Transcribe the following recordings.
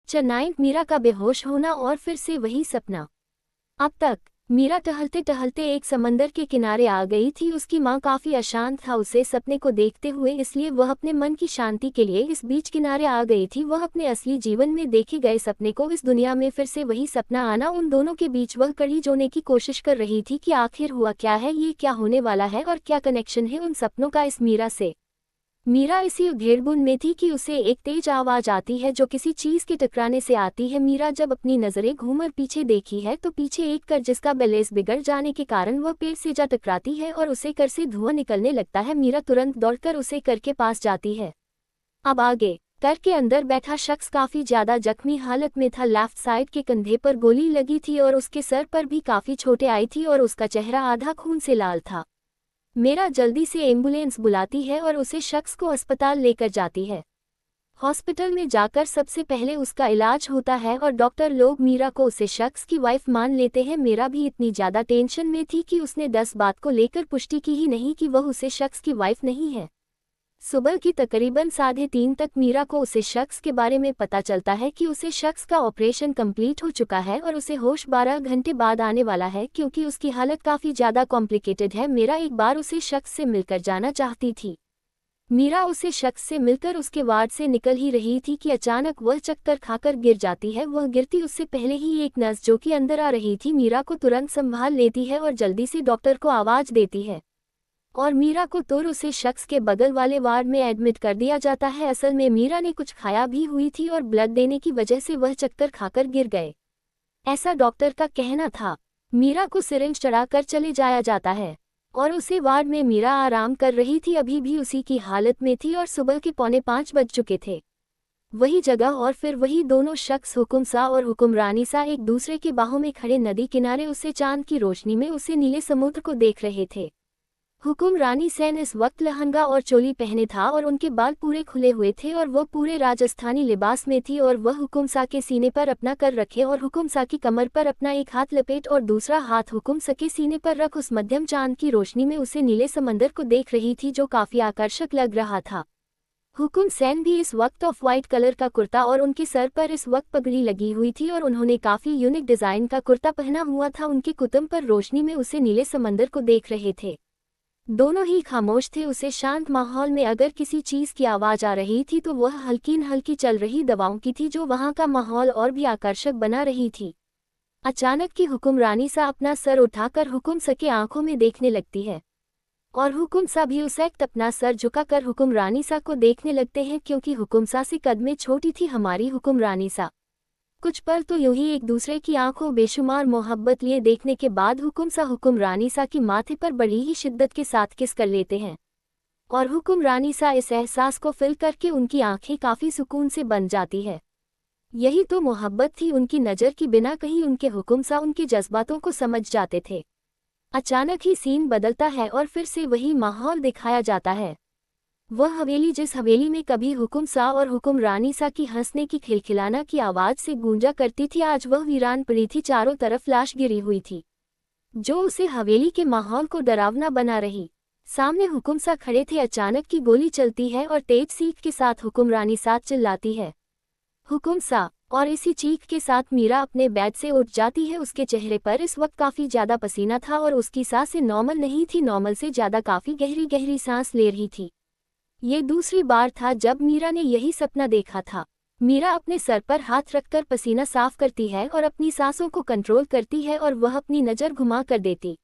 Chapter 9 Meera का बेहोश होना और फिर से वही सपना। अब तक मीरा टहलते टहलते एक समंदर के किनारे आ गई थी। उसकी माँ काफी अशांत था उसे सपने को देखते हुए, इसलिए वह अपने मन की शांति के लिए इस बीच किनारे आ गई थी। वह अपने असली जीवन में देखे गए सपने को इस दुनिया में फिर से वही सपना आना, उन दोनों के बीच वह कड़ी जोड़ने की कोशिश कर रही थी कि आखिर हुआ क्या है, ये क्या होने वाला है और क्या कनेक्शन है उन सपनों का इस मीरा से। मीरा इसी उधेड़बुन में थी कि उसे एक तेज आवाज आती है जो किसी चीज के टकराने से आती है। मीरा जब अपनी नजरें घूमकर पीछे देखी है तो पीछे एक कर जिसका बैलेंस बिगड़ जाने के कारण वह पेड़ से जा टकराती है और उसे कर से धुआं निकलने लगता है। मीरा तुरंत दौड़कर उसे कर के पास जाती है। अब आगे कर के अंदर बैठा शख्स काफी ज्यादा जख्मी हालत में था। लेफ्ट साइड के कंधे पर गोली लगी थी और उसके सर पर भी काफी चोटें आई थी और उसका चेहरा आधा खून से लाल था। मीरा जल्दी से एम्बुलेंस बुलाती है और उसे शख्स को अस्पताल लेकर जाती है। हॉस्पिटल में जाकर सबसे पहले उसका इलाज होता है और डॉक्टर लोग मीरा को उसे शख्स की वाइफ मान लेते हैं। मीरा भी इतनी ज़्यादा टेंशन में थी कि उसने 10 बात को लेकर पुष्टि की ही नहीं कि वह उसे शख्स की वाइफ नहीं है। सुबह की तकरीबन 3:30 तक मीरा को उसे शख्स के बारे में पता चलता है कि उसे शख्स का ऑपरेशन कंप्लीट हो चुका है और उसे होश 12 घंटे बाद आने वाला है क्योंकि उसकी हालत काफ़ी ज़्यादा कॉम्प्लिकेटेड है। मीरा एक बार उसे शख्स से मिलकर जाना चाहती थी। मीरा उसे शख्स से मिलकर उसके वार्ड से निकल ही रही थी कि अचानक वह चक्कर खाकर गिर जाती है। वह गिरती उससे पहले ही एक नर्स जो कि अंदर आ रही थी मीरा को तुरंत संभाल लेती है और जल्दी से डॉक्टर को आवाज़ देती है और मीरा को उसे शख्स के बगल वाले वार्ड में एडमिट कर दिया जाता है। असल में मीरा ने कुछ खाया भी हुई थी और ब्लड देने की वजह से वह चक्कर खाकर गिर गए, ऐसा डॉक्टर का कहना था। मीरा को सिरिंज चढ़ाकर चले जाया जाता है और उसी वार्ड में मीरा आराम कर रही थी, अभी भी उसी की हालत में थी और सुबह के 4:45 बज चुके थे। वही जगह और फिर वही दोनों शख्स हुकुम सा और हुकुमरानी सा एक दूसरे के बाहों में खड़े नदी किनारे उसे चांद की रोशनी में उसे नीले समुद्र को देख रहे थे। हुकुमरानी सेन इस वक्त लहंगा और चोली पहने था और उनके बाल पूरे खुले हुए थे और वह पूरे राजस्थानी लिबास में थी और वह हुकुमसा के सीने पर अपना कर रखे और हुकुमसा की कमर पर अपना एक हाथ लपेट और दूसरा हाथ हुकुमसा के सीने पर रख उस मध्यम चांद की रोशनी में उसे नीले समंदर को देख रही थी जो काफी आकर्षक लग रहा था। हुकुम सैन भी इस वक्त ऑफ वाइट कलर का कुर्ता और उनके सर पर इस वक्त पगड़ी लगी हुई थी और उन्होंने काफी यूनिक डिजाइन का कुर्ता पहना हुआ था। उनके कुतुब पर रोशनी में उसे नीले समंदर को देख रहे थे। दोनों ही खामोश थे। उसे शांत माहौल में अगर किसी चीज की आवाज आ रही थी तो वह हल्की हल्की चल रही दवाओं की थी जो वहां का माहौल और भी आकर्षक बना रही थी। अचानक की हुकुमरानी सा अपना सर उठाकर हुकुम सा के आंखों में देखने लगती है और हुकुम सा भी उस वक्त अपना सर झुकाकर हुकुमरानी सा को देखने लगते हैं क्योंकि हुकुम सा से कद में छोटी थी हमारी हुकुमरानी सा। कुछ पल तो यूं ही एक दूसरे की आंखों बेशुमार मोहब्बत लिए देखने के बाद हुकुम सा हुकुमरानी सा की माथे पर बड़ी ही शिद्दत के साथ किस कर लेते हैं और हुकुमरानी सा इस एहसास को फिल करके उनकी आंखें काफी सुकून से बन जाती है। यही तो मोहब्बत थी। उनकी नज़र की बिना कहीं उनके हुकुम सा उनके जज्बातों को समझ जाते थे। अचानक ही सीन बदलता है और फिर से वही माहौल दिखाया जाता है। वह हवेली जिस हवेली में कभी हुकुम सा और हुकुमरानी सा की हंसने की खिलखिलाना की आवाज़ से गूंजा करती थी, आज वह वीरान पड़ी थी। चारों तरफ लाश गिरी हुई थी जो उसे हवेली के माहौल को डरावना बना रही। सामने हुकुम सा खड़े थे। अचानक की गोली चलती है और तेज सीख के साथ हुकुमरानी साथ चिल्लाती है हुकुम सा, और इसी चीख के साथ मीरा अपने बेड से उठ जाती है। उसके चेहरे पर इस वक्त काफ़ी ज़्यादा पसीना था और उसकी सांसें नॉर्मल नहीं थी, नॉर्मल से ज़्यादा काफ़ी गहरी गहरी सांस ले रही थी। ये दूसरी बार था जब मीरा ने यही सपना देखा था। मीरा अपने सर पर हाथ रखकर पसीना साफ करती है और अपनी सांसों को कंट्रोल करती है और वह अपनी नज़र घुमा कर देती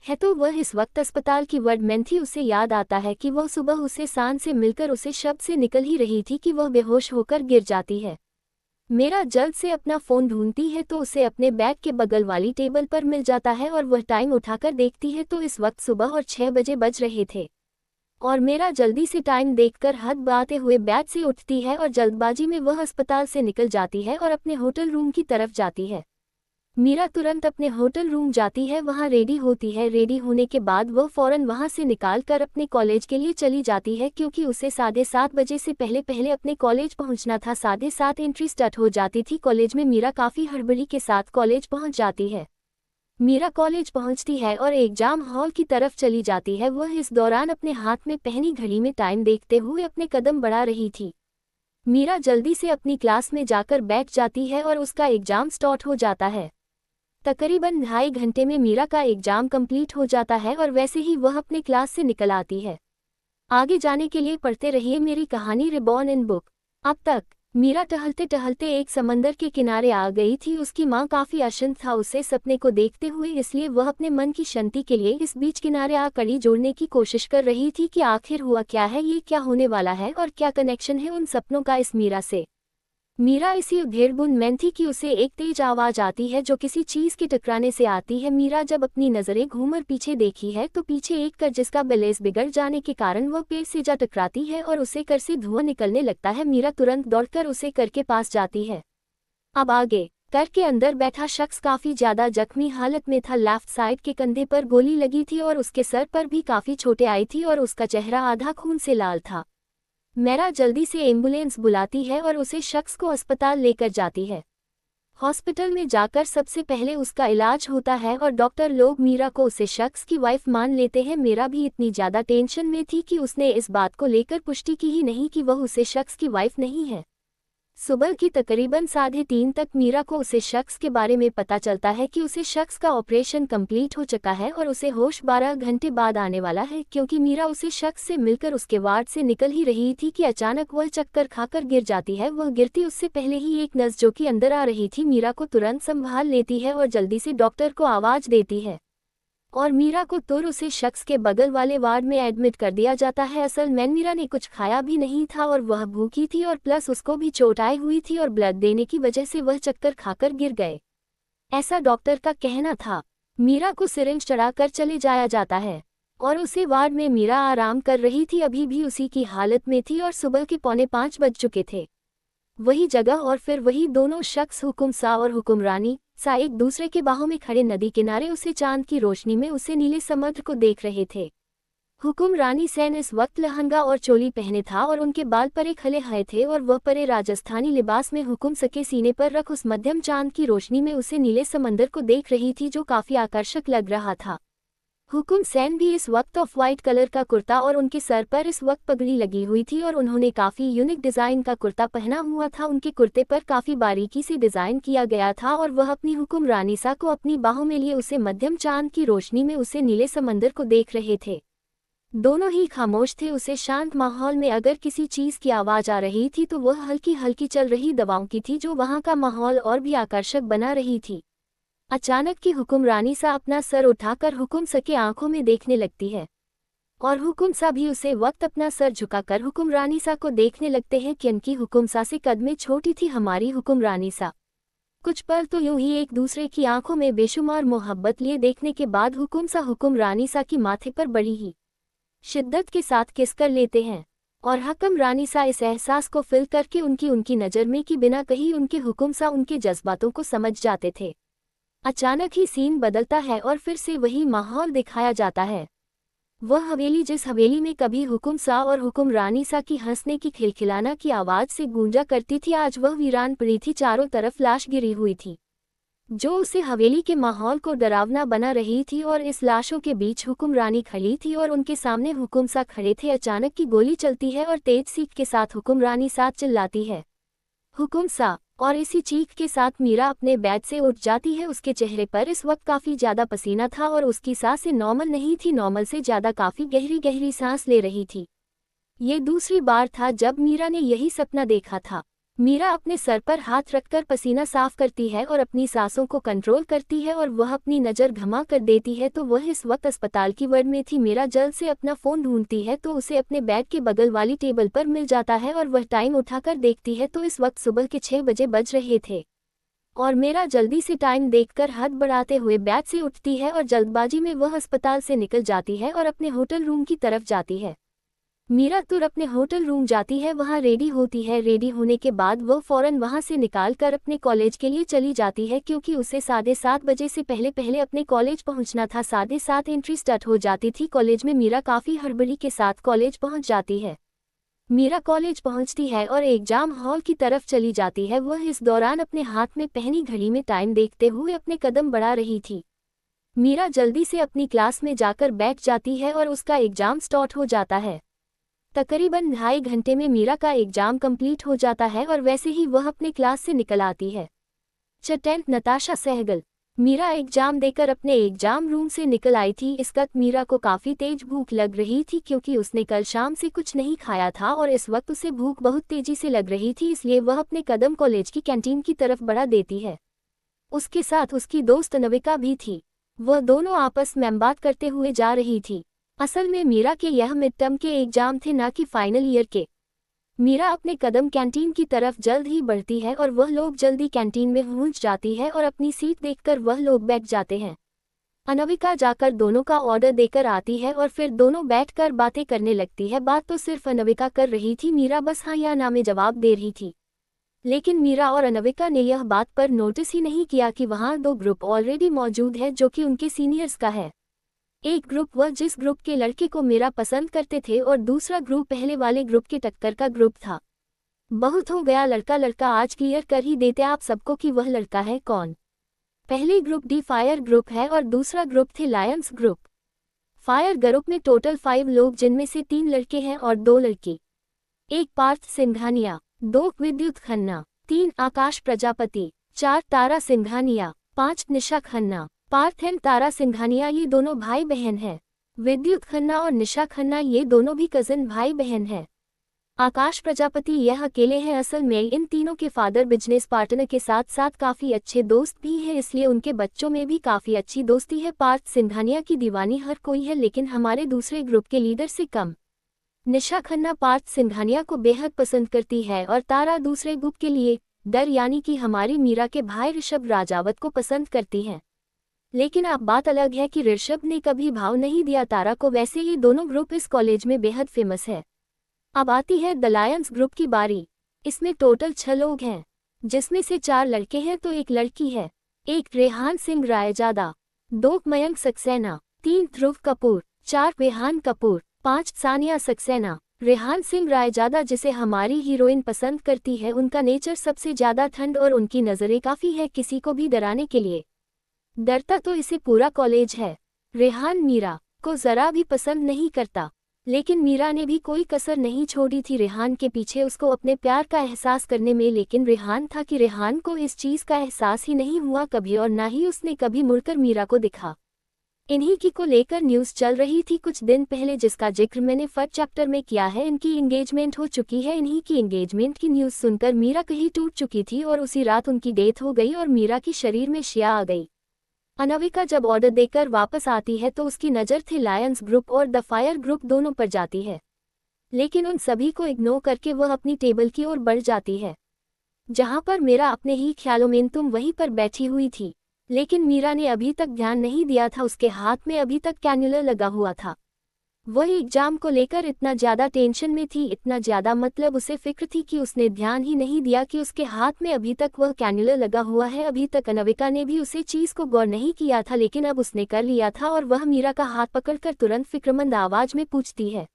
है तो वह इस वक्त अस्पताल की वार्ड में थी। उसे याद आता है कि वह सुबह उसे सांस से मिलकर उसे शब्द से निकल ही रही थी कि वह बेहोश होकर गिर जाती है। मीरा जल्द से अपना फ़ोन ढूंढती है तो उसे अपने बैग के बगल वाली टेबल पर मिल जाता है और वह टाइम उठाकर देखती है तो इस वक्त सुबह और 6 बजे बज रहे थे और मीरा जल्दी से टाइम देखकर हाथ बाते हुए बेड से उठती है और जल्दबाजी में वह अस्पताल से निकल जाती है और अपने होटल रूम की तरफ जाती है। मीरा तुरंत अपने होटल रूम जाती है, वहां रेडी होती है। रेडी होने के बाद वह फौरन वहां से निकाल कर अपने कॉलेज के लिए चली जाती है क्योंकि उसे 7:30 बजे से पहले पहले अपने कॉलेज पहुंचना था। 7:30 एंट्री स्टार्ट हो जाती थी कॉलेज में। मीरा काफ़ी हड़बड़ी के साथ कॉलेज पहुंच जाती है। मीरा कॉलेज पहुंचती है और एग्जाम हॉल की तरफ चली जाती है। वह इस दौरान अपने हाथ में पहनी घड़ी में टाइम देखते हुए अपने कदम बढ़ा रही थी। मीरा जल्दी से अपनी क्लास में जाकर बैठ जाती है और उसका एग्जाम स्टार्ट हो जाता है। तकरीबन 2.5 घंटे में मीरा का एग्जाम कंप्लीट हो जाता है और वैसे ही वह अपने क्लास से निकल आती है। आगे जाने के लिए पढ़ते रहिए मेरी कहानी रिबॉर्न इन बुक। अब तक मीरा टहलते टहलते एक समंदर के किनारे आ गई थी। उसकी माँ काफी अशांत था उसे सपने को देखते हुए, इसलिए वह अपने मन की शांति के लिए इस बीच किनारे आ कड़ी जोड़ने की कोशिश कर रही थी कि आखिर हुआ क्या है, ये क्या होने वाला है और क्या कनेक्शन है उन सपनों का इस मीरा से। मीरा इसी उधेड़बुन में थी कि उसे एक तेज आवाज आती है जो किसी चीज के टकराने से आती है। मीरा जब अपनी नजरें घूमकर पीछे देखी है तो पीछे एक कर जिसका बैलेंस बिगड़ जाने के कारण वह पेड़ से जा टकराती है और उसे कर से धुआं निकलने लगता है। मीरा तुरंत दौड़कर उसे कर के पास जाती है। अब आगे कर के अंदर बैठा शख्स काफी ज्यादा जख्मी हालत में था। लेफ्ट साइड के कंधे पर गोली लगी थी और उसके सर पर भी काफी चोटें आई थी और उसका चेहरा आधा खून से लाल था। मीरा जल्दी से एम्बुलेंस बुलाती है और उसे शख्स को अस्पताल लेकर जाती है। हॉस्पिटल में जाकर सबसे पहले उसका इलाज होता है और डॉक्टर लोग मीरा को उसे शख्स की वाइफ मान लेते हैं। मीरा भी इतनी ज्यादा टेंशन में थी कि उसने इस बात को लेकर पुष्टि की ही नहीं कि वह उसे शख्स की वाइफ नहीं है। सुबह की तकरीबन 3:30 तक मीरा को उसे शख्स के बारे में पता चलता है कि उसे शख्स का ऑपरेशन कंप्लीट हो चुका है और उसे होश 12 घंटे बाद आने वाला है। क्योंकि मीरा उसे शख्स से मिलकर उसके वार्ड से निकल ही रही थी कि अचानक वह चक्कर खाकर गिर जाती है। वह गिरती उससे पहले ही एक नर्स जो कि अंदर आ रही थी मीरा को तुरंत संभाल लेती है और जल्दी से डॉक्टर को आवाज देती है और मीरा को उसे शख्स के बगल वाले वार्ड में एडमिट कर दिया जाता है। असल में मीरा ने कुछ खाया भी नहीं था और वह भूखी थी और प्लस उसको भी चोट आई हुई थी और ब्लड देने की वजह से वह चक्कर खाकर गिर गए, ऐसा डॉक्टर का कहना था। मीरा को सिरिंज चढ़ाकर चले जाया जाता है और उसे वार्ड में मीरा आराम कर रही थी, अभी भी उसी की हालत में थी और सुबह के 4:45 बज चुके थे। वही जगह और फिर वही दोनों शख्स हुकुम सा और हुकुमरानी सा एक दूसरे के बाहों में खड़े नदी किनारे उसे चांद की रोशनी में उसे नीले समुद्र को देख रहे थे। हुकुमरानी सेन इस वक्त लहंगा और चोली पहने था और उनके बाल परे खले हुए थे और वह परे राजस्थानी लिबास में हुकुम सके सीने पर रख उस मध्यम चांद की रोशनी में उसे नीले समंदर को देख रही थी जो काफी आकर्षक लग रहा था। हुकुम सैन भी इस वक्त ऑफ वाइट कलर का कुर्ता और उनके सर पर इस वक्त पगड़ी लगी हुई थी और उन्होंने काफी यूनिक डिजाइन का कुर्ता पहना हुआ था। उनके कुर्ते पर काफी बारीकी से डिजाइन किया गया था और वह अपनी हुकुम रानीसा को अपनी बाहों में लिए उसे मध्यम चांद की रोशनी में उसे नीले समंदर को देख रहे थे। दोनों ही खामोश थे। उसे शांत माहौल में अगर किसी चीज की आवाज आ रही थी तो वह हल्की हल्की चल रही दवाओं की थी जो वहां का माहौल और भी आकर्षक बना रही थी। अचानक की हुकुमरानी सा अपना सर उठाकर हुकुम सा के आंखों में देखने लगती है और हुकुम सा भी उसे वक्त अपना सर झुकाकर हुकुमरानी सा को देखने लगते हैं। क्योंकि हुकुम सा से कद में छोटी थी हमारी हुकुमरानी सा। कुछ पल तो यूं ही एक दूसरे की आंखों में बेशुमार मोहब्बत लिए देखने के बाद हुकुम सा हुकुमरानी सा की माथे पर बड़ी ही शिद्दत के साथ किस कर लेते हैं और हुकुमरानी सा इस एहसास को फिल करके उनकी नज़र में कि बिना कहीं उनके हुकुम सा उनके जज्बातों को समझ जाते थे। अचानक ही सीन बदलता है और फिर से वही माहौल दिखाया जाता है। वह हवेली जिस हवेली में कभी हुकुम सा और हुकुम रानी सा की हंसने की खिलखिलाना की आवाज से गूंजा करती थी, आज वह वीरान पड़ी थी। चारों तरफ लाश गिरी हुई थी जो उसे हवेली के माहौल को डरावना बना रही थी और इस लाशों के बीच हुकुम रानी खड़ी थी और उनके सामने हुकुम सा खड़े थे। अचानक की गोली चलती है और तेज सीख के साथ हुकुम रानी साथ चिल्लाती है हुकुम सा, और इसी चीख के साथ मीरा अपने बेड से उठ जाती है। उसके चेहरे पर इस वक्त काफी ज्यादा पसीना था और उसकी सांसें नॉर्मल नहीं थी, नॉर्मल से ज्यादा काफी गहरी गहरी सांस ले रही थी। ये दूसरी बार था जब मीरा ने यही सपना देखा था। मीरा अपने सर पर हाथ रखकर पसीना साफ करती है और अपनी सांसों को कंट्रोल करती है और वह अपनी नज़र घुमा कर देती है तो वह इस वक्त अस्पताल की वार्ड में थी। मीरा जल्द से अपना फ़ोन ढूंढती है तो उसे अपने बेड के बगल वाली टेबल पर मिल जाता है और वह टाइम उठाकर देखती है तो इस वक्त सुबह के 6 बजे बज रहे थे और मीरा जल्दी से टाइम देखकर हाथ बढ़ाते हुए बेड से उठती है और जल्दबाजी में वह अस्पताल से निकल जाती है और अपने होटल रूम की तरफ जाती है। मीरा तुर अपने होटल रूम जाती है, वहां रेडी होती है। रेडी होने के बाद वो फौरन वहां से निकाल कर अपने कॉलेज के लिए चली जाती है क्योंकि उसे 7:30 बजे से पहले अपने कॉलेज पहुंचना था। 7:30 एंट्री स्टार्ट हो जाती थी कॉलेज में। मीरा काफ़ी हड़बड़ी के साथ कॉलेज पहुंच जाती है। मीरा कॉलेज पहुंचती है और एग्जाम हॉल की तरफ चली जाती है। वह इस दौरान अपने हाथ में पहनी घड़ी में टाइम देखते हुए अपने कदम बढ़ा रही थी। मीरा जल्दी से अपनी क्लास में जाकर बैठ जाती है और उसका एग्जाम स्टार्ट हो जाता है। तकरीबन 2.5 घंटे में मीरा का एग्जाम कंप्लीट हो जाता है और वैसे ही वह अपने क्लास से निकल आती है। स्टूडेंट नताशा सहगल। मीरा एग्जाम देकर अपने एग्जाम रूम से निकल आई थी। इस वक्त मीरा को काफ़ी तेज भूख लग रही थी क्योंकि उसने कल शाम से कुछ नहीं खाया था और इस वक्त उसे भूख बहुत तेजी से लग रही थी, इसलिए वह अपने कदम कॉलेज की कैंटीन की तरफ बढ़ा देती है। उसके साथ उसकी दोस्त अनविका भी थी। वह दोनों आपस में बात करते हुए जा रही थी। असल में मीरा के यह मिड टर्म के एग्जाम थे, ना कि फाइनल ईयर के। मीरा अपने कदम कैंटीन की तरफ जल्द ही बढ़ती है और वह लोग जल्दी कैंटीन में पहुंच जाती है और अपनी सीट देखकर वह लोग बैठ जाते हैं। अनविका जाकर दोनों का ऑर्डर देकर आती है और फिर दोनों बैठकर बातें करने लगती है। बात तो सिर्फ अनविका कर रही थी, मीरा बस हाँ या ना में जवाब दे रही थी। लेकिन मीरा और अनविका ने यह बात पर नोटिस ही नहीं किया कि वहाँ 2 ग्रुप ऑलरेडी मौजूद है जो कि उनके सीनियर्स का है। एक ग्रुप वह जिस ग्रुप के लड़के को मीरा पसंद करते थे और दूसरा ग्रुप पहले वाले ग्रुप के टक्कर का ग्रुप था। बहुत हो गया लड़का लड़का, आज क्लियर कर ही देते आप सबको कि वह लड़का है कौन। पहले ग्रुप डी फायर ग्रुप है और दूसरा ग्रुप थे लायंस ग्रुप। फायर ग्रुप में टोटल 5 लोग, जिनमें से 3 लड़के हैं और 2 लड़की। 1 पार्थ सिंघानिया, 2 विद्युत खन्ना, 3 आकाश प्रजापति, 4 तारा सिंघानिया, 5 निशा खन्ना। पार्थ एंड तारा सिंघानिया ये दोनों भाई बहन हैं। विद्युत खन्ना और निशा खन्ना ये दोनों भी कजिन भाई बहन हैं। आकाश प्रजापति यह अकेले हैं। असल में इन तीनों के फादर बिजनेस पार्टनर के साथ साथ काफ़ी अच्छे दोस्त भी हैं, इसलिए उनके बच्चों में भी काफ़ी अच्छी दोस्ती है। पार्थ सिंघानिया की दीवानी हर कोई है, लेकिन हमारे दूसरे ग्रुप के लीडर से कम। निशा खन्ना पार्थ सिंघानिया को बेहद पसंद करती है और तारा दूसरे ग्रुप के लिए डर यानी कि हमारी मीरा के भाई ऋषभ राजावत को पसंद करती हैं। लेकिन अब बात अलग है कि ऋषभ ने कभी भाव नहीं दिया तारा को। वैसे ये दोनों ग्रुप इस कॉलेज में बेहद फेमस है। अब आती है द लायंस ग्रुप की बारी। इसमें टोटल 6 लोग हैं, जिसमें से 4 लड़के हैं तो 1 लड़की है। 1 रेहान सिंह रायजादा, 2 मयंक सक्सेना, 3 ध्रुव कपूर, 4 रेहान कपूर, 5 सानिया सक्सेना। रेहान सिंह रायजादा जिसे हमारी हीरोइन पसंद करती है, उनका नेचर सबसे ज़्यादा ठंड और उनकी नज़रें काफ़ी है किसी को भी डराने के लिए। डरता तो इसे पूरा कॉलेज है। रेहान मीरा को ज़रा भी पसंद नहीं करता, लेकिन मीरा ने भी कोई कसर नहीं छोड़ी थी रेहान के पीछे उसको अपने प्यार का एहसास करने में। लेकिन रेहान था कि रेहान को इस चीज़ का एहसास ही नहीं हुआ कभी, और ना ही उसने कभी मुड़कर मीरा को दिखा। इन्हीं की को लेकर न्यूज़ चल रही थी कुछ दिन पहले, जिसका जिक्र मैंने फर्स्ट चैप्टर में किया है। इनकी एंगेजमेंट हो चुकी है। इन्हीं की एंगेजमेंट की न्यूज़ सुनकर मीरा कहीं टूट चुकी थी और उसी रात उनकी डेथ हो गई और मीरा की शरीर में शिया आ गई। अनविका जब ऑर्डर देकर वापस आती है तो उसकी नज़र थी लायंस ग्रुप और द फायर ग्रुप दोनों पर जाती है, लेकिन उन सभी को इग्नोर करके वह अपनी टेबल की ओर बढ़ जाती है, जहां पर मीरा अपने ही ख्यालों में तुम वहीं पर बैठी हुई थी। लेकिन मीरा ने अभी तक ध्यान नहीं दिया था, उसके हाथ में अभी तक कैन्युलर लगा हुआ था। वह एग्जाम को लेकर इतना ज़्यादा टेंशन में थी, इतना ज़्यादा मतलब उसे फिक्र थी कि उसने ध्यान ही नहीं दिया कि उसके हाथ में अभी तक वह कैन्युलर लगा हुआ है। अभी तक अनविका ने भी उसे चीज़ को गौर नहीं किया था, लेकिन अब उसने कर लिया था और वह मीरा का हाथ पकड़कर तुरंत फिक्रमंद आवाज़ में पूछती है,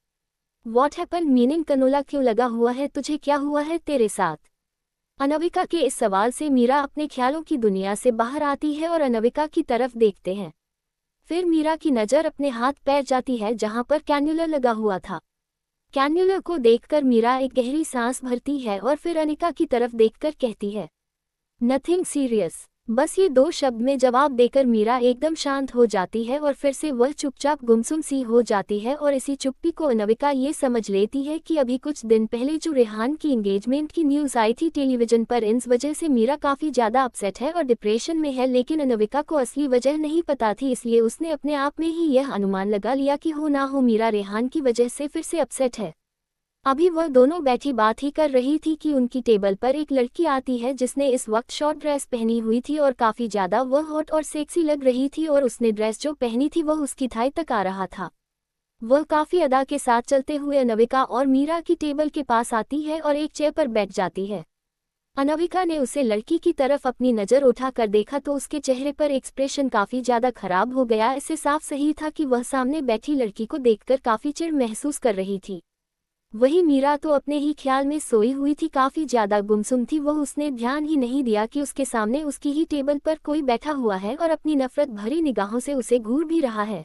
व्हाट हैपन, मीनिंग कनोला क्यों लगा हुआ है तुझे, क्या हुआ है तेरे साथ। अनविका के इस सवाल से मीरा अपने ख्यालों की दुनिया से बाहर आती है और अनविका की तरफ देखते हैं। फिर मीरा की नज़र अपने हाथ पैर जाती है जहां पर कैन्युलर लगा हुआ था। कैन्युलर को देखकर मीरा एक गहरी सांस भरती है और फिर अनिका की तरफ देखकर कहती है, नथिंग सीरियस। बस ये 2 शब्द में जवाब देकर मीरा एकदम शांत हो जाती है और फिर से वह चुपचाप गुमसुम सी हो जाती है। और इसी चुप्पी को अनविका ये समझ लेती है कि अभी कुछ दिन पहले जो रेहान की एंगेजमेंट की न्यूज़ आई थी टेलीविज़न पर, इस वजह से मीरा काफ़ी ज़्यादा अपसेट है और डिप्रेशन में है। लेकिन अनविका को असली वजह नहीं पता थी, इसलिए उसने अपने आप में ही यह अनुमान लगा लिया कि हो ना हो मीरा रेहान की वजह से फिर से अपसेट है। अभी वह दोनों बैठी बात ही कर रही थी कि उनकी टेबल पर एक लड़की आती है जिसने इस वक्त शॉर्ट ड्रेस पहनी हुई थी और काफ़ी ज़्यादा वह हॉट और सेक्सी लग रही थी, और उसने ड्रेस जो पहनी थी वह उसकी थाई तक आ रहा था। वह काफ़ी अदा के साथ चलते हुए अनविका और मीरा की टेबल के पास आती है और एक चेयर पर बैठ जाती है। अनविका ने उसे लड़की की तरफ अपनी नज़र उठाकर देखा तो उसके चेहरे पर एक्सप्रेशन काफ़ी ज़्यादा खराब हो गया। इससे साफ सही था कि वह सामने बैठी लड़की को देखकर काफ़ी चिढ़ महसूस कर रही थी। वही मीरा तो अपने ही ख्याल में सोई हुई थी, काफ़ी ज़्यादा गुमसुम थी। वह उसने ध्यान ही नहीं दिया कि उसके सामने उसकी ही टेबल पर कोई बैठा हुआ है और अपनी नफरत भरी निगाहों से उसे घूर भी रहा है।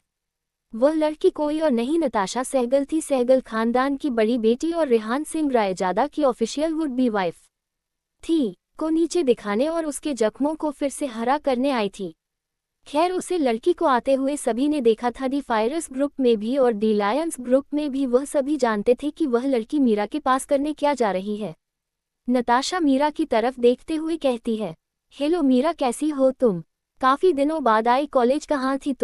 वह लड़की कोई और नहीं नताशा सहगल थी। सहगल खानदान की बड़ी बेटी और रेहान सिंह रायजादा की ऑफिशियल वुड बी वाइफ थी, को नीचे दिखाने और उसके जख्मों को फिर से हरा करने आई थी। खैर, उसे लड़की को आते हुए सभी ने देखा था। दी फायरस ग्रुप में भी और दी लायंस ग्रुप में भी वह सभी जानते थे कि वह लड़की मीरा के पास करने क्या जा रही है। नताशा मीरा की तरफ देखते हुए कहती है, हेलो मीरा, कैसी हो तुम? काफी दिनों बाद आई कॉलेज, कहाँ थी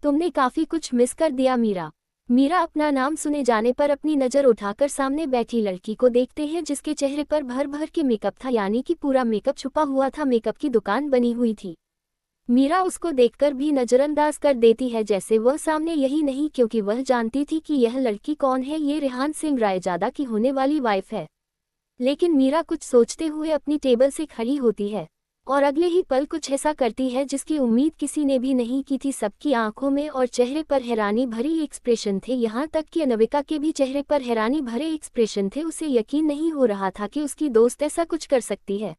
तुमने काफी कुछ मिस कर दिया मीरा। मीरा अपना नाम सुने जाने पर अपनी नज़र उठाकर सामने बैठी लड़की को देखते हैं, जिसके चेहरे पर भर भर के मेकअप था, यानी कि पूरा मेकअप छुपा हुआ था। मेकअप की दुकान बनी हुई थी। मीरा उसको देखकर भी नज़रअंदाज कर देती है जैसे वह सामने यही नहीं, क्योंकि वह जानती थी कि यह लड़की कौन है। ये रेहान सिंह रायजादा की होने वाली वाइफ है। लेकिन मीरा कुछ सोचते हुए अपनी टेबल से खड़ी होती है और अगले ही पल कुछ ऐसा करती है जिसकी उम्मीद किसी ने भी नहीं की थी। सबकी आंखों में और चेहरे पर हैरानी भरी एक्सप्रेशन थे, यहाँ तक कि अनविका के भी चेहरे पर हैरानी भरे एक्सप्रेशन थे। उसे यकीन नहीं हो रहा था कि उसकी दोस्त ऐसा कुछ कर सकती है।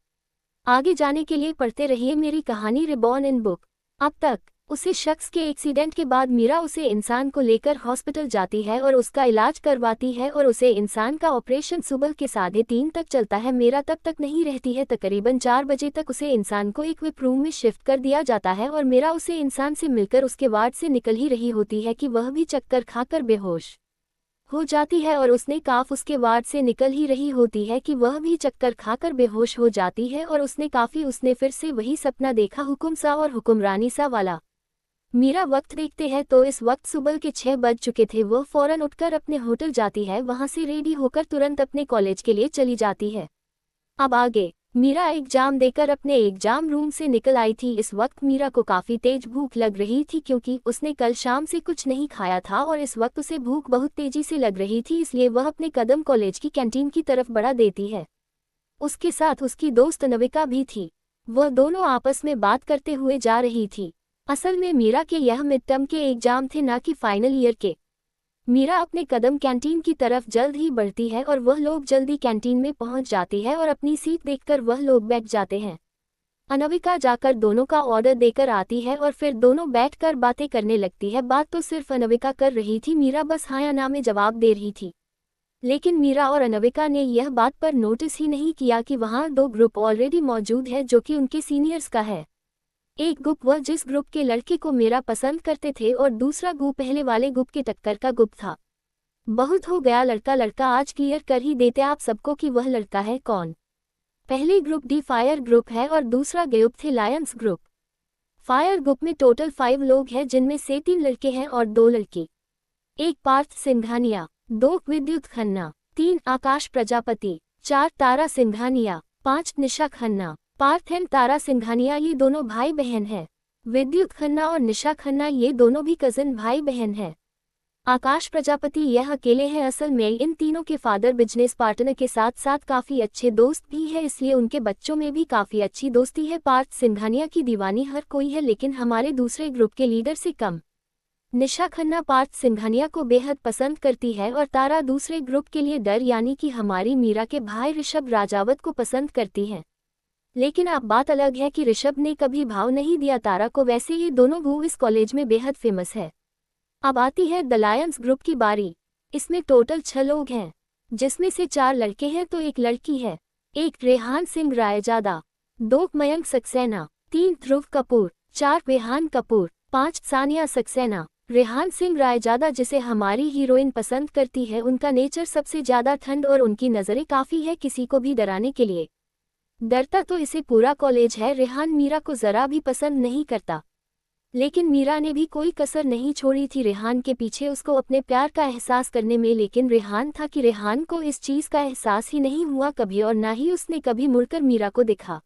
आगे जाने के लिए पढ़ते रहिए मेरी कहानी रिबॉर्न इन बुक। अब तक उसे शख्स के एक्सीडेंट के बाद मीरा उसे इंसान को लेकर हॉस्पिटल जाती है और उसका इलाज करवाती है और उसे इंसान का ऑपरेशन सुबह के 3:30 तक चलता है। मीरा तब तक नहीं रहती है। तकरीबन 4 बजे तक उसे इंसान को एक विप रूम में शिफ्ट कर दिया जाता है और मीरा उसे इंसान से मिलकर उसके वार्ड से निकल ही रही होती है कि वह भी चक्कर खाकर बेहोश हो जाती है और उसने काफ उसके वार्ड से निकल ही रही होती है कि वह भी चक्कर खाकर बेहोश हो जाती है और उसने फिर से वही सपना देखा, हुकुम सा और हुक्मरानी सा वाला। मीरा वक्त देखते हैं तो इस वक्त सुबह के 6 बज चुके थे। वह फौरन उठकर अपने होटल जाती है, वहां से रेडी होकर तुरंत अपने कॉलेज के लिए चली जाती है। अब आगे मीरा एग्जाम देकर अपने एग्जाम रूम से निकल आई थी। इस वक्त मीरा को काफ़ी तेज भूख लग रही थी, क्योंकि उसने कल शाम से कुछ नहीं खाया था और इस वक्त उसे भूख बहुत तेजी से लग रही थी। इसलिए वह अपने कदम कॉलेज की कैंटीन की तरफ बढ़ा देती है। उसके साथ उसकी दोस्त अनविका भी थी। वह दोनों आपस में बात करते हुए जा रही थी। असल में मीरा के यह मिड टर्म के एग्जाम थे, ना कि फाइनल ईयर के। मीरा अपने कदम कैंटीन की तरफ जल्द ही बढ़ती है और वह लोग जल्दी कैंटीन में पहुंच जाती है और अपनी सीट देखकर वह लोग बैठ जाते हैं। अनविका जाकर दोनों का ऑर्डर देकर आती है और फिर दोनों बैठकर बातें करने लगती है। बात तो सिर्फ अनविका कर रही थी, मीरा बस हाँ या ना में जवाब दे रही थी। लेकिन मीरा और अनविका ने यह बात पर नोटिस ही नहीं किया कि वहाँ 2 ग्रुप ऑलरेडी मौजूद है, जो कि उनके सीनियर्स का है। एक ग्रुप वह जिस ग्रुप के लड़के को मीरा पसंद करते थे और दूसरा ग्रुप पहले वाले ग्रुप के टक्कर का ग्रुप था। बहुत हो गया लड़का लड़का, आज क्लियर कर ही देते आप सबको कि वह लड़का है कौन। पहले ग्रुप दी फायर ग्रुप है और दूसरा ग्रुप थे लायंस ग्रुप। फायर ग्रुप में टोटल 5 लोग हैं, जिनमें से 3 लड़के हैं और 2 लड़की। 1 पार्थ सिंघानिया, 2 विद्युत खन्ना, 3 आकाश प्रजापति, 4 तारा सिंघानिया, 5 निशा खन्ना। पार्थ एंड तारा सिंघानिया ये दोनों भाई बहन हैं। विद्युत खन्ना और निशा खन्ना ये दोनों भी कजिन भाई बहन हैं। आकाश प्रजापति यह अकेले हैं। असल में इन तीनों के फादर बिजनेस पार्टनर के साथ साथ काफ़ी अच्छे दोस्त भी हैं, इसलिए उनके बच्चों में भी काफ़ी अच्छी दोस्ती है। पार्थ सिंघानिया की दीवानी हर कोई है, लेकिन हमारे दूसरे ग्रुप के लीडर से कम। निशा खन्ना पार्थ सिंघानिया को बेहद पसंद करती है और तारा दूसरे ग्रुप के लिए डर यानी कि हमारी मीरा के भाई ऋषभ राजावत को पसंद करती है। लेकिन अब बात अलग है कि ऋषभ ने कभी भाव नहीं दिया तारा को। वैसे ये दोनों ग्रुप इस कॉलेज में बेहद फेमस है। अब आती है द लायंस ग्रुप की बारी। इसमें टोटल 6 लोग हैं, जिसमें से 4 लड़के हैं तो 1 लड़की है। 1 रेहान सिंह रायजादा, 2 मयंक सक्सेना, 3 ध्रुव कपूर, 4 रेहान कपूर, 5 सानिया सक्सेना। रेहान सिंह रायजादा जिसे हमारी हीरोइन पसंद करती है, उनका नेचर सबसे ज़्यादा ठंड और उनकी नज़रें काफ़ी है किसी को भी डराने के लिए। डरता तो इसे पूरा कॉलेज है। रेहान मीरा को ज़रा भी पसंद नहीं करता, लेकिन मीरा ने भी कोई कसर नहीं छोड़ी थी रेहान के पीछे उसको अपने प्यार का एहसास करने में। लेकिन रेहान था कि रेहान को इस चीज़ का एहसास ही नहीं हुआ कभी, और ना ही उसने कभी मुड़कर मीरा को देखा।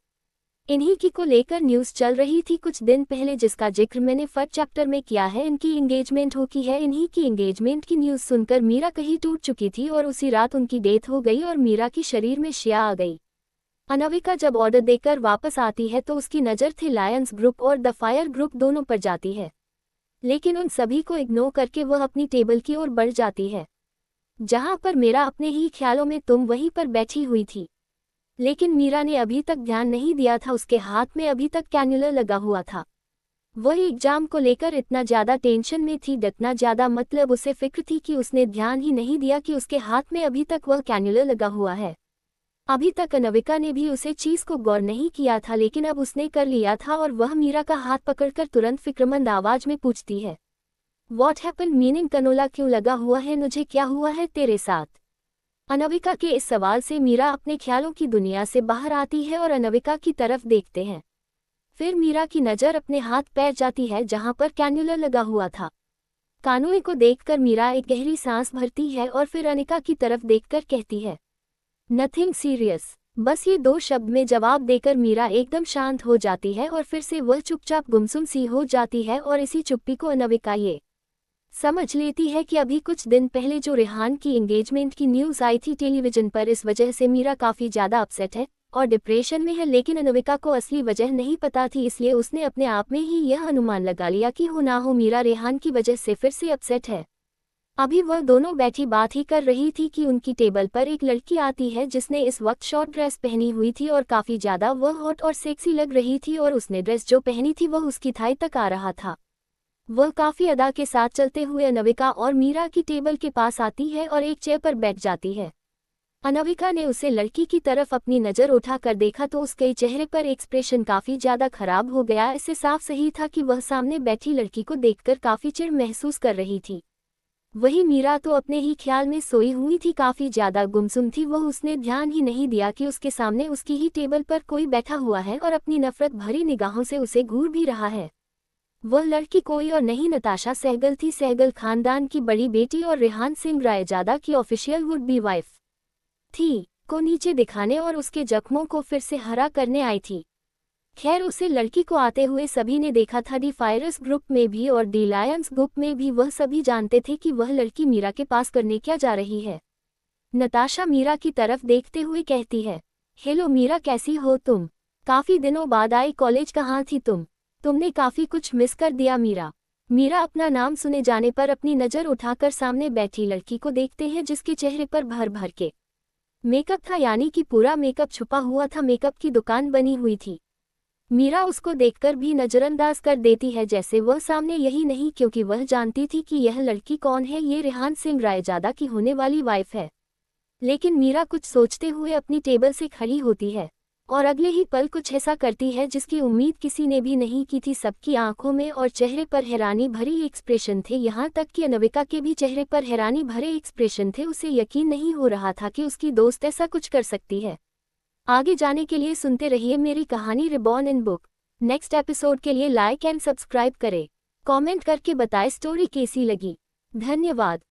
इन्हीं की को लेकर न्यूज़ चल रही थी कुछ दिन पहले, जिसका जिक्र मैंने फर्स्ट चैप्टर में किया है। इनकी एंगेजमेंट हो की है। इन्हीं की एंगेजमेंट की न्यूज़ सुनकर मीरा कहीं टूट चुकी थी और उसी रात उनकी डेथ हो गई और मीरा की शरीर में शिया आ गई। अनविका जब ऑर्डर देकर वापस आती है तो उसकी नज़र थी लायंस ग्रुप और द फायर ग्रुप दोनों पर जाती है, लेकिन उन सभी को इग्नोर करके वह अपनी टेबल की ओर बढ़ जाती है, जहां पर मीरा अपने ही ख्यालों में तुम वहीं पर बैठी हुई थी। लेकिन मीरा ने अभी तक ध्यान नहीं दिया था, उसके हाथ में अभी तक कैन्युलर लगा हुआ था। वह एग्जाम को लेकर इतना ज़्यादा टेंशन में थी, इतना ज़्यादा मतलब उसे फिक्र थी कि उसने ध्यान ही नहीं दिया कि उसके हाथ में अभी तक वह कैन्युलर लगा हुआ है। अभी तक अनविका ने भी उसे चीज़ को गौर नहीं किया था, लेकिन अब उसने कर लिया था और वह मीरा का हाथ पकड़कर तुरंत फिक्रमंद आवाज में पूछती है, वॉट हैपन, मीनिंग कनोला क्यों लगा हुआ है, मुझे क्या हुआ है तेरे साथ। अनविका के इस सवाल से मीरा अपने ख्यालों की दुनिया से बाहर आती है और अनविका की तरफ देखते हैं। फिर मीरा की नज़र अपने हाथ पैर जाती है जहां पर कैन्युलर लगा हुआ था। कानूए को देखकर मीरा एक गहरी सांस भरती है और फिर अनिका की तरफ देखकर कहती है, नथिंग सीरियस। बस ये दो शब्द में जवाब देकर मीरा एकदम शांत हो जाती है और फिर से वह चुपचाप गुमसुम सी हो जाती है और इसी चुप्पी को अनविका ये समझ लेती है कि अभी कुछ दिन पहले जो रेहान की एंगेजमेंट की न्यूज़ आई थी टेलीविजन पर, इस वजह से मीरा काफ़ी ज़्यादा अपसेट है और डिप्रेशन में है। लेकिन अनविका को असली वजह नहीं पता थी, इसलिए उसने अपने आप में ही यह अनुमान लगा लिया कि हो ना हो मीरा रेहान की वजह से फिर से अपसेट है। अभी वह दोनों बैठी बात ही कर रही थी कि उनकी टेबल पर एक लड़की आती है जिसने इस वक्त शॉर्ट ड्रेस पहनी हुई थी और काफ़ी ज़्यादा वह हॉट और सेक्सी लग रही थी और उसने ड्रेस जो पहनी थी वह उसकी थाई तक आ रहा था। वह काफ़ी अदा के साथ चलते हुए अनविका और मीरा की टेबल के पास आती है और एक चेयर पर बैठ जाती है। अनविका ने उसे लड़की की तरफ अपनी नज़र उठाकर देखा तो उसके चेहरे पर एक्सप्रेशन काफ़ी ज़्यादा खराब हो गया। इससे साफ सही था कि वह सामने बैठी लड़की को देखकर काफ़ी चिढ़ महसूस कर रही थी। वही मीरा तो अपने ही ख्याल में सोई हुई थी, काफ़ी ज़्यादा गुमसुम थी। वह उसने ध्यान ही नहीं दिया कि उसके सामने उसकी ही टेबल पर कोई बैठा हुआ है और अपनी नफरत भरी निगाहों से उसे घूर भी रहा है। वह लड़की कोई और नहीं नताशा सहगल थी, सहगल खानदान की बड़ी बेटी और रेहान सिंह रायजादा की ऑफिशियल वुड बी वाइफ थी, को नीचे दिखाने और उसके जख्मों को फिर से हरा करने आई थी। खैर, उसे लड़की को आते हुए सभी ने देखा था, दी फायरस ग्रुप में भी और दी लायंस ग्रुप में भी। वह सभी जानते थे कि वह लड़की मीरा के पास करने क्या जा रही है। नताशा मीरा की तरफ देखते हुए कहती है, हेलो मीरा, कैसी हो तुम? काफ़ी दिनों बाद आई कॉलेज, कहाँ थी तुम? तुमने काफ़ी कुछ मिस कर दिया मीरा। मीरा अपना नाम सुने जाने पर अपनी नज़र उठाकर सामने बैठी लड़की को देखते हैं जिसके चेहरे पर भर भर के मेकअप था, यानी कि पूरा मेकअप छुपा हुआ था, मेकअप की दुकान बनी हुई थी। मीरा उसको देखकर भी नज़रअंदाज कर देती है जैसे वह सामने यही नहीं, क्योंकि वह जानती थी कि यह लड़की कौन है, ये रेहान सिंह रायजादा की होने वाली वाइफ है। लेकिन मीरा कुछ सोचते हुए अपनी टेबल से खड़ी होती है और अगले ही पल कुछ ऐसा करती है जिसकी उम्मीद किसी ने भी नहीं की थी। सबकी आंखों में और चेहरे पर हैरानी भरी एक्सप्रेशन थे, यहाँ तक कि अनविका के भी चेहरे पर हैरानी भरे एक्सप्रेशन थे। उसे यकीन नहीं हो रहा था कि उसकी दोस्त ऐसा कुछ कर सकती है। आगे जाने के लिए सुनते रहिए मेरी कहानी reborn in book. Next episode के लिए लाइक एंड सब्सक्राइब करें। कमेंट करके बताएं स्टोरी कैसी लगी। धन्यवाद।